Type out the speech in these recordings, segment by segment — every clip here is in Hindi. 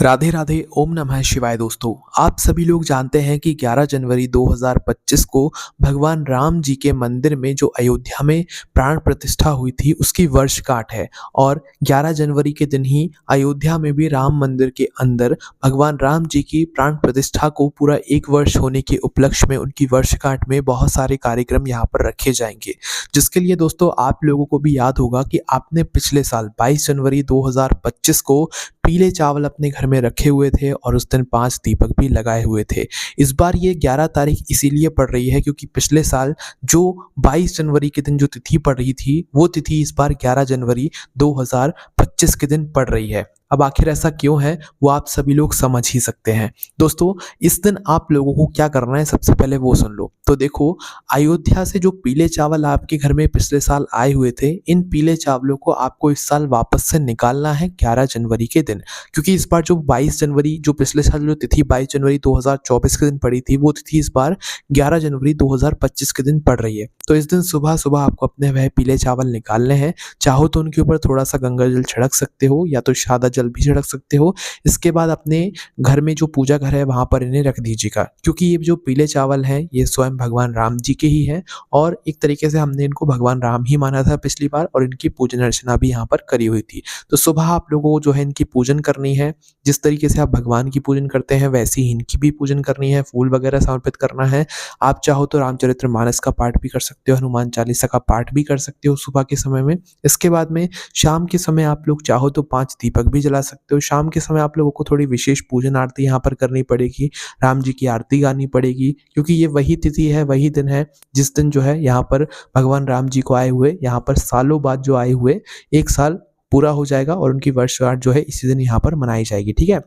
राधे राधे ओम नमः शिवाय। दोस्तों, आप सभी लोग जानते हैं कि 11 जनवरी 2025 को भगवान राम जी के मंदिर में जो अयोध्या में प्राण प्रतिष्ठा हुई थी उसकी वर्षगांठ है। और 11 जनवरी के दिन ही अयोध्या में भी राम मंदिर के अंदर भगवान राम जी की प्राण प्रतिष्ठा को पूरा 1 वर्ष होने के उपलक्ष्य में उनकी वर्षगांठ में बहुत सारे कार्यक्रम यहाँ पर रखे जाएंगे। जिसके लिए दोस्तों आप लोगों को भी याद होगा कि आपने पिछले साल 22 जनवरी 2025 को पीले चावल अपने घर में रखे हुए थे और उस दिन 5 दीपक भी लगाए हुए थे। इस बार ये 11 तारीख इसीलिए पड़ रही है क्योंकि पिछले साल जो 22 जनवरी के दिन जो तिथि पड़ रही थी वो तिथि इस बार 11 जनवरी 2025 के दिन पड़ रही है। अब आखिर ऐसा क्यों है वो आप सभी लोग समझ ही सकते हैं। दोस्तों, इस दिन आप लोगों को क्या करना है सबसे पहले वो सुन लो। तो देखो, अयोध्या से जो पीले चावल आपके घर में पिछले साल आए हुए थे, इन पीले चावलों को आपको इस साल वापस से निकालना है 11 जनवरी के दिन। क्योंकि इस बार जो 22 जनवरी जो पिछले साल जो तिथि 22 जनवरी 2024 के दिन पड़ी थी वो तिथि इस बार 11 जनवरी 2025 के दिन पड़ रही है। तो इस दिन सुबह सुबह आपको अपने वह पीले चावल निकालने हैं। चाहो तो उनके ऊपर थोड़ा सा गंगा जल छिड़क सकते हो या तो सादा जल भी छिड़क सकते हो। इसके बाद अपने घर में जो पूजा घर है वहां पर इन्हें रख दीजिएगा, क्योंकि ये जो पीले चावल हैं ये स्वयं भगवान राम जी के ही हैं और एक तरीके से हमने इनको भगवान राम ही माना था पिछली बार और इनकी पूजन अर्चना भी यहाँ पर करी हुई थी। तो सुबह आप लोगों को जो है इनकी पूजन करनी है। जिस तरीके से आप भगवान की पूजन करते हैं वैसे ही इनकी भी पूजन करनी है, फूल वगैरह समर्पित करना है। आप चाहो तो रामचरितमानस का पाठ भी कर सकते हो, हनुमान चालीसा का पाठ भी कर सकते हो सुबह के समय में। इसके बाद में शाम के समय आप लोग चाहो तो 5 दीपक भी जला सकते हो। शाम के समय आप लोगों को थोड़ी विशेष पूजन आरती यहाँ पर करनी पड़ेगी, राम जी की आरती गानी पड़ेगी, क्योंकि ये वही तिथि है, वही दिन है जिस दिन जो है यहाँ पर भगवान राम जी को आए हुए यहाँ पर सालों बाद जो आए हुए 1 साल पूरा हो जाएगा और उनकी वर्षगांठ जो है इसी दिन यहाँ पर मनाई जाएगी। ठीक है।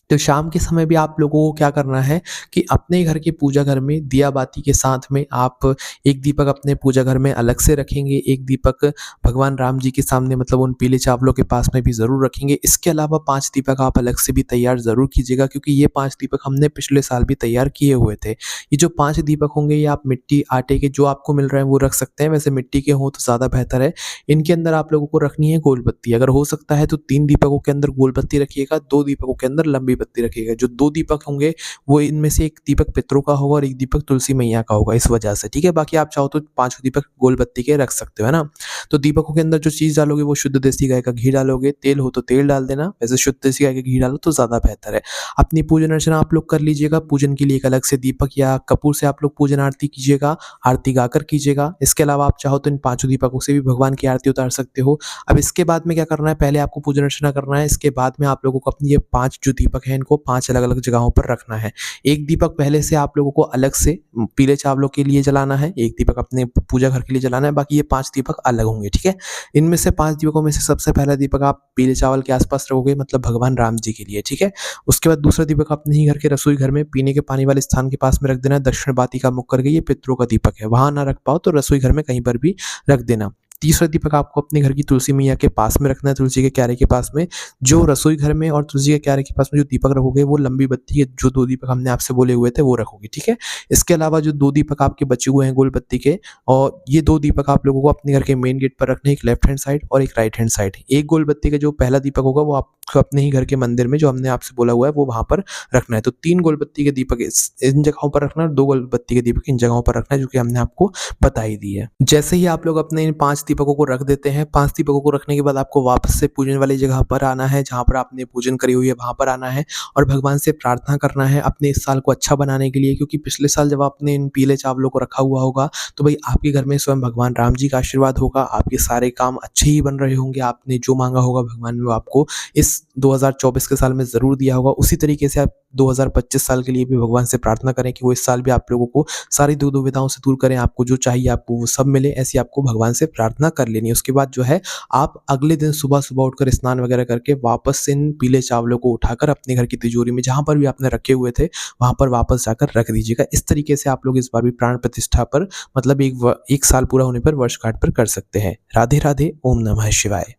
तो शाम के समय भी आप लोगों को क्या करना है कि अपने घर के पूजा घर में दिया बाती के साथ में आप एक दीपक अपने पूजा घर में अलग से रखेंगे, एक दीपक भगवान राम जी के सामने मतलब उन पीले चावलों के पास में भी ज़रूर रखेंगे। इसके अलावा 5 दीपक आप अलग से भी तैयार ज़रूर कीजिएगा, क्योंकि ये 5 दीपक हमने पिछले साल भी तैयार किए हुए थे। ये जो 5 दीपक होंगे ये आप मिट्टी आटे के जो आपको मिल रहे हैं वो रख सकते हैं, वैसे मिट्टी के हों तो ज़्यादा बेहतर है। इनके अंदर आप लोगों को रखनी है गोल बत्ती। अगर हो सकता है तो 3 दीपकों के अंदर गोल बत्ती रखिएगा, 2 दीपकों के अंदर लंबी बत्ती रखिएगा। जो 2 दीपक होंगे वो इनमें से एक दीपक पितरों का होगा और एक दीपक तुलसी मैया का होगा, इस वजह से। ठीक है। बाकी आप चाहो तो 5 दीपक गोल बत्ती के रख सकते हो, है ना। तो दीपकों के अंदर जो चीज डालोगे वो शुद्ध देसी गाय का घी डालोगे, तेल हो तो तेल डाल देना, वैसे शुद्ध देसी गाय का घी डालो तो ज्यादा बेहतर है। अपनी पूजन अर्चना आप लोग कर लीजिएगा। पूजन के लिए एक अलग से दीपक या कपूर से आप लोग पूजन आरती कीजिएगा, आरती गाकर कीजिएगा। इसके अलावा आप चाहो तो इन 5 दीपकों से भी भगवान की आरती उतार सकते हो। अब इसके बाद में क्या करना है, पहले आपको पूजन अर्चना करना है, इसके बाद में आप लोगों को अपनी ये 5 जो दीपक है इनको 5 अलग अलग जगहों पर रखना है। एक दीपक पहले से आप लोगों को अलग से पीले चावलों के लिए जलाना है, एक दीपक अपने पूजा घर के लिए जलाना है, बाकी ये 5 दीपक अलग होंगे। ठीक है। इनमें से 5 दीपकों में से सबसे पहला दीपक आप पीले चावल के आसपास रखोगे, मतलब भगवान राम जी के लिए। ठीक है। उसके बाद दूसरा दीपक अपने ही घर के रसोई घर में पीने के पानी वाले स्थान के पास में रख देना है, दक्षिण बाती का मुख करके। ये पितरों का दीपक है, वहां ना रख पाओ तो रसोई घर में कहीं पर भी रख देना। तीसरा दीपक आपको अपने घर की तुलसी मैया के पास में रखना है, तुलसी के क्यारे के पास में। जो रसोई घर में और तुलसी के क्यारे के पास में जो दीपक रखोगे वो लंबी बत्ती के जो 2 दीपक हमने आपसे बोले हुए थे वो रखोगे। ठीक है। इसके अलावा जो 2 दीपक आपके बचे हुए हैं गोल बत्ती के, और ये 2 दीपक आप लोगों को अपने घर के मेन गेट पर रखने, एक लेफ्ट हैंड साइड और एक राइट हैंड साइड। एक गोल बत्ती का जो पहला दीपक होगा वो आपको अपने ही घर के मंदिर में जो हमने आपसे बोला हुआ है वो वहां पर रखना है। तो 3 गोल बत्ती के दीपक इन जगहों पर रखना है, 2 गोल बत्ती के दीपक इन जगहों पर रखना है, जो कि हमने आपको बता ही दी है। जैसे ही आप लोग अपने इन 5 दीपकों को रख देते हैं, 5 दीपकों को रखने के बाद आपको वापस से पूजन वाली जगह पर आना है, जहां पर आपने पूजन करी हुई है वहां पर आना है और भगवान से प्रार्थना करना है अपने इस साल को अच्छा बनाने के लिए। क्योंकि पिछले साल जब आपने इन पीले चावलों को रखा हुआ होगा तो भाई आपके घर में स्वयं भगवान राम जी का आशीर्वाद होगा, आपके सारे काम अच्छे ही बन रहे होंगे, आपने जो मांगा होगा भगवान ने वो आपको इस 2024 के साल में जरूर दिया होगा। उसी तरीके से आप 2025 साल के लिए भी भगवान से प्रार्थना करें कि वो इस साल भी आप लोगों को सारी दुविधाओं से दूर करें, आपको जो चाहिए आपको वो सब मिले, ऐसी आपको भगवान से प्रार्थना कर लेनी है। उसके बाद जो है आप अगले दिन सुबह सुबह उठकर स्नान वगैरह करके वापस से इन पीले चावलों को उठाकर अपने घर की तिजोरी में जहां पर भी आपने रखे हुए थे वहां पर वापस जाकर रख दीजिएगा। इस तरीके से आप लोग इस बार भी प्राण प्रतिष्ठा पर मतलब एक साल पूरा होने पर वर्षगांठ पर कर सकते हैं। राधे राधे ओम नमः शिवाय।